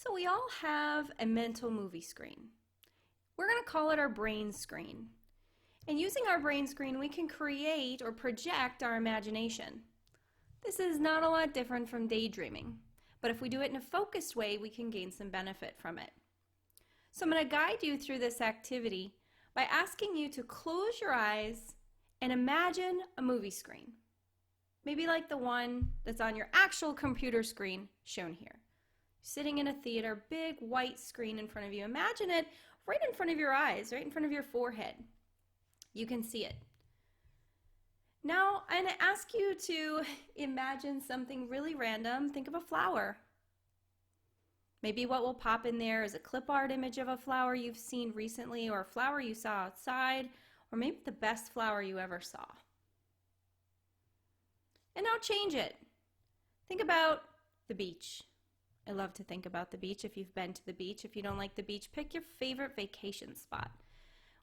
So we all have a mental movie screen. We're going to call it our brain screen. And using our brain screen, we can create or project our imagination. This is not a lot different from daydreaming, but if we do it in a focused way, we can gain some benefit from it. So I'm going to guide you through this activity by asking you to close your eyes and imagine a movie screen. Maybe like the one that's on your actual computer screen shown here. Sitting in a theater, big white screen in front of you. Imagine it right in front of your eyes, right in front of your forehead. You can see it. Now, I'm going to ask you to imagine something really random. Think of a flower. Maybe what will pop in there is a clip art image of a flower you've seen recently, or a flower you saw outside, or maybe the best flower you ever saw. And now change it. Think about the beach. I love to think about the beach if you've been to the beach. If you don't like the beach, pick your favorite vacation spot.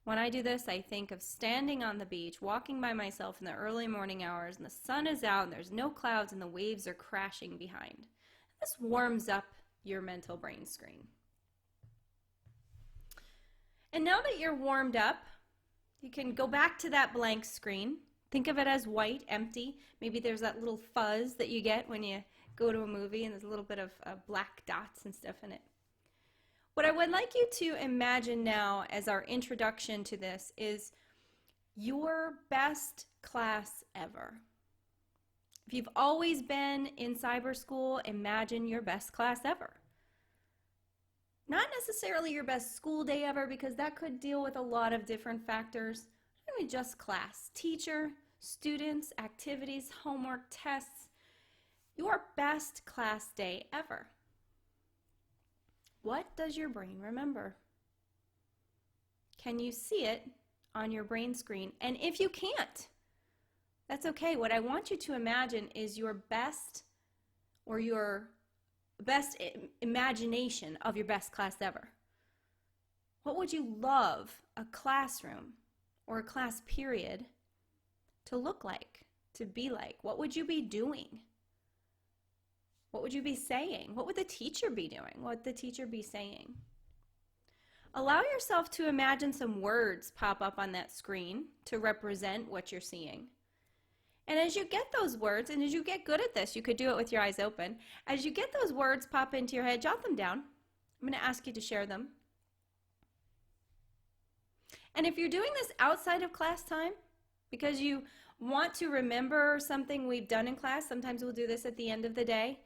When I do this, I think of standing on the beach, walking by myself in the early morning hours, and the sun is out, and there's no clouds, and the waves are crashing behind. This warms up your mental brain screen. And now that you're warmed up, you can go back to that blank screen. Think of it as white, empty. Maybe there's that little fuzz that you get when you go to a movie and there's a little bit of black dots and stuff in it. What I would like you to imagine now as our introduction to this is your best class ever. If you've always been in cyber school, imagine your best class ever. Not necessarily your best school day ever, because that could deal with a lot of different factors. I mean, just class, teacher, students, activities, homework, tests. Your best class day ever. What does your brain remember? Can you see it on your brain screen? And if you can't, that's okay. What I want you to imagine is your best imagination of your best class ever. What would you love a classroom or a class period to look like, to be like? What would you be doing? What would you be saying? What would the teacher be doing? What would the teacher be saying? Allow yourself to imagine some words pop up on that screen to represent what you're seeing. And as you get those words, and as you get good at this, you could do it with your eyes open. As you get those words pop into your head, jot them down. I'm going to ask you to share them. And if you're doing this outside of class time, because you want to remember something we've done in class, sometimes we'll do this at the end of the day.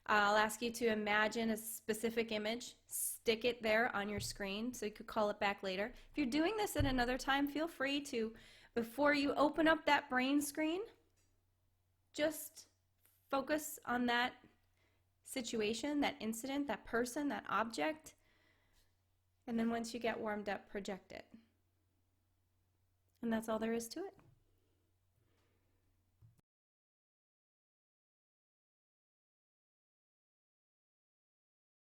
I'll ask you to imagine a specific image, stick it there on your screen so you could call it back later. If you're doing this at another time, feel free to, before you open up that brain screen, just focus on that situation, that incident, that person, that object, and then once you get warmed up, project it. And that's all there is to it.